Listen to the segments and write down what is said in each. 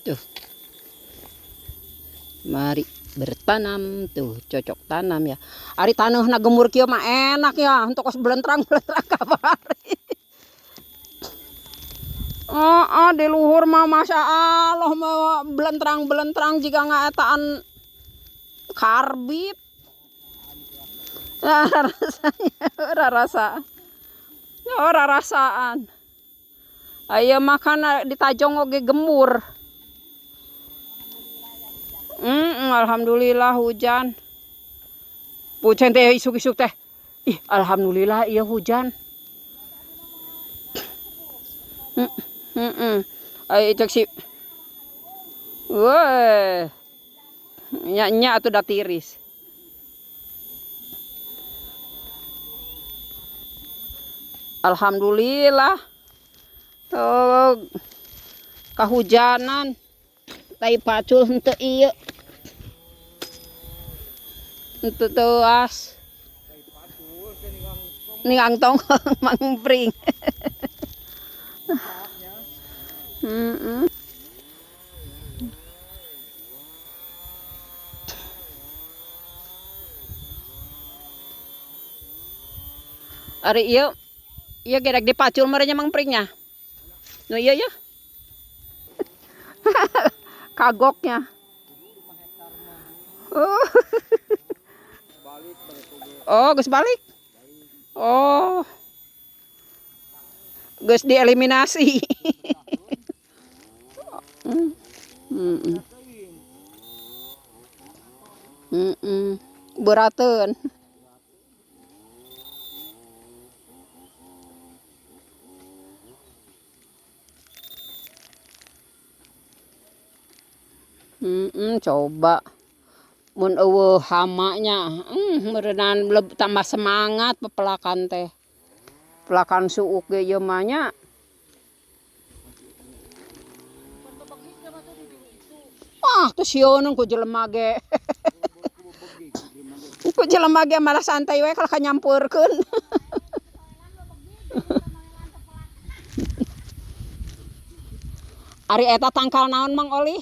Tuh, mari bertanam tuh, cocok tanam ya. Ari taneuh na gemur kieu mah enak ya, untuk kos belentrang-belentrang kabari. Di luhur mah masya Allah mah belentrang-belentrang jika ngaetaan karbit. Nah, rasanya ora rasaan. Ayo makan ditajong oge gemur. Alhamdulillah hujan. Hujan teh isuk-isuk teh. Ih, alhamdulillah iya hujan. Ayo cek si. Wah. Nya atuh da tiris. Alhamdulillah. Oh, kahujanan. Tai pacul henteu ieu. Henteu teuas. Ningang tong mangpring. Ari ieu gerek dipacul merenya mangpringnya. No iya ya. Kagoknya. Oh, geus balik. Oh. Geus dieliminasi. Berateun. Coba mun eueuh hamanya meureunaan tambah semangat pepelakan teh. Pelakan suuk ge ieu mah nya. Teu sieun ku jelema ge. Ku jelema ge malah santai we kalau kanyampurkeun. Ari eta tangkal naon Mang Oli?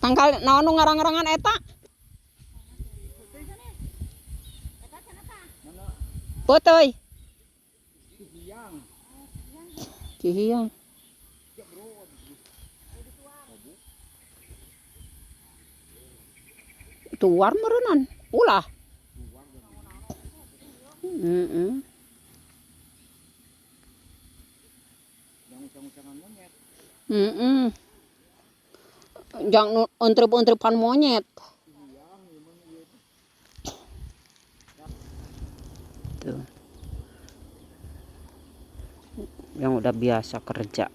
Tangkal naon nu ngarang-ngarangan eta? Poteuy. Cihiyang. Tuar meureunaan, ulah. Jangan entrep-entrepan monyet. Tuh. Yang udah biasa kerja.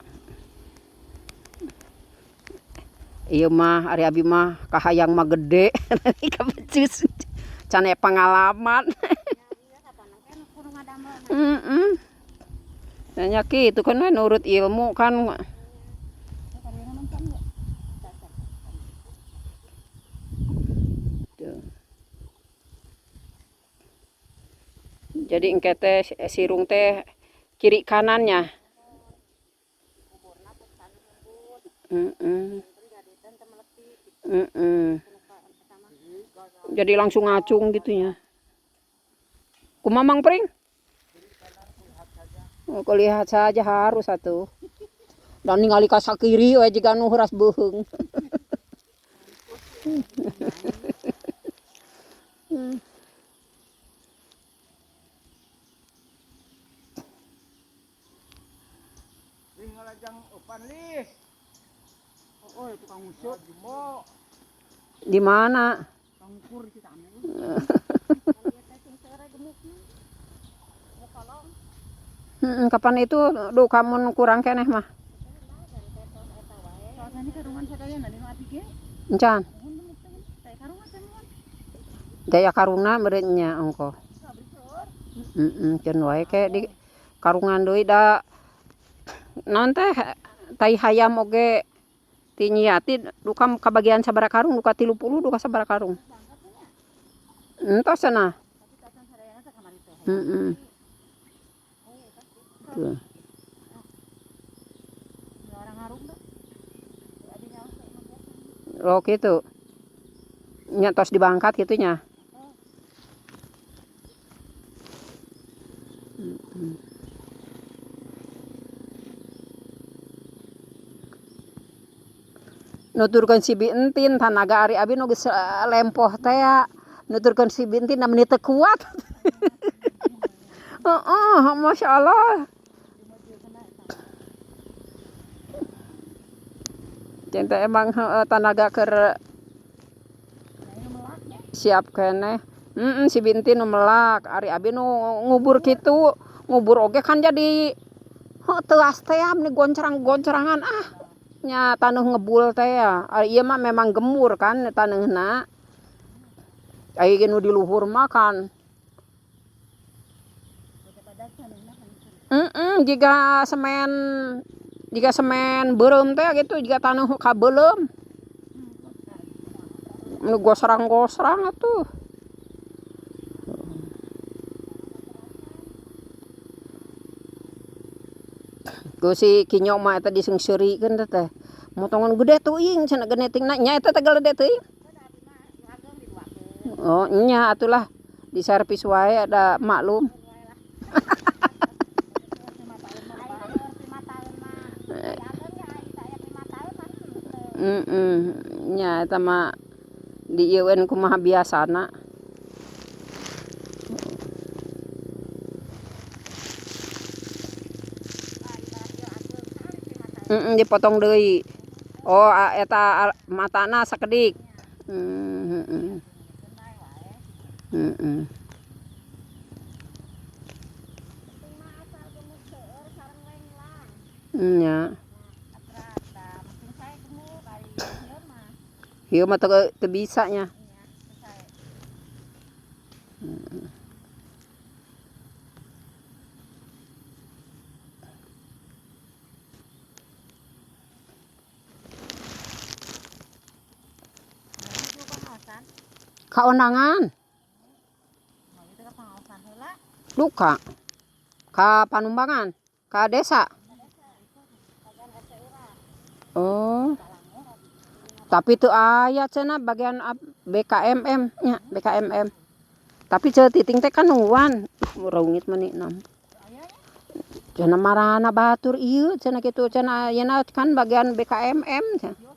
Iya mah, ari abi mah kahayang mah gede. Kabecus. Can pengalaman. Nanya kitu kan nurut ilmu kan. Jadi engke teh sirung teh kiri kanannya. Jadi langsung ngacung gitu ya. Kumamang pring? Oh, lihat saja harus satu. Dan ningali ka sakiri we jiga nu heuras beuheung. Di mana? Kapan itu kamu kurang keneh mah? Encan. Daya karungna meureun nya engko. Ceun wae ke di karungan deui da naon teh tai hayam oge ti nyiati duka kabagian sabaraha karung duka 30 duka sabaraha karung. Entos cenah. Tuh. Oh gitu. Nya tos dibangkat gitunya. Nuturkeun si Bintin tanaga ari abi nu geus lempoh teh ya. Nuturkeun si Bintin da menit teu kuat. Heeh, masyaallah. Cinta emang tanaga keur siap keneh. Si Bintin nu melak, ari abi nu ngubur kitu. Ngubur oge kan jadi teu asteam nih goncrang-goncrangan nya taneuh ngebul teh ya. Ari ieu mah memang gemur kan taneuhna. Aya ge nu di luhur mah kan. Jika semen beureum teh gitu jika taneuh kabeulem. Nu gosrang-gosrang atuh. Ku si Kinyo mah eta diseungseurikeun teh. Motongan gede teuing cenah genetingna nya eta teh gede teuing. Oh nya atulah di servis wae ada maklum. Nya eta mah dieueun kumaha biasana. Dipotong deui. Oh eta matana sakedik. Nya. Ieu mah teu bisa nya. Kaondangan. Duka. Ka Panumbangan, ka desa. Oh. Tapi teu aya cenah bagian BKMM nya, BKMM. Tapi ce titing teh kan nuan. Reungit meuni nam. Cenah marana batur ieu cenah kitu cenah ayeuna kan bagian BKMM cenah.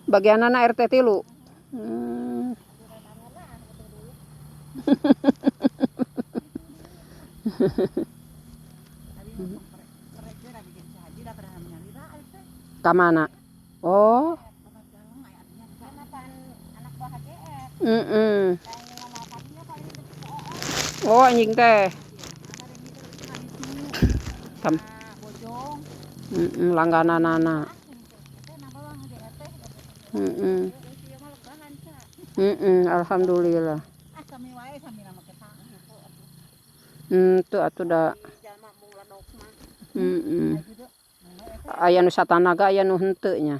Bagianana RT 3. Ka mana? Oh. Oh anjing teh. Langgananana. Alhamdulillah. Tuh atuh da. Aya nu satanaga aya nu henteu nya.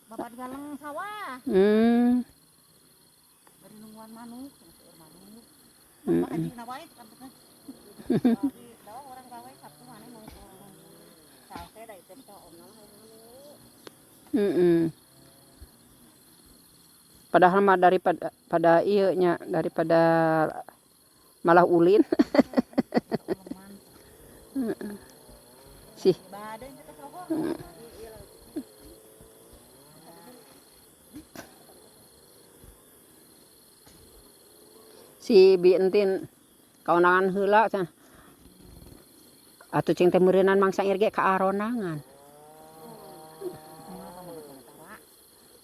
Babat galeng sawah. Bari nungguan manuk, seueur manuk. Hajina wae kan teh. Da orang gawe Sabtu maneh mau sae da ieu teh omna Padahal mah daripada ieu nya daripada malah ulin. Sih. Si Bintin kaonangan heula cenah. Atuh cing teh meureunan mangsa irge ka aronangan.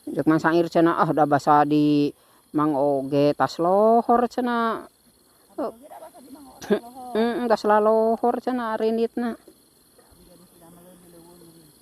Jek mangsa ir cenah da basa di Mang Oge tas lohor cenah. Tas lalohor cenah rinitna.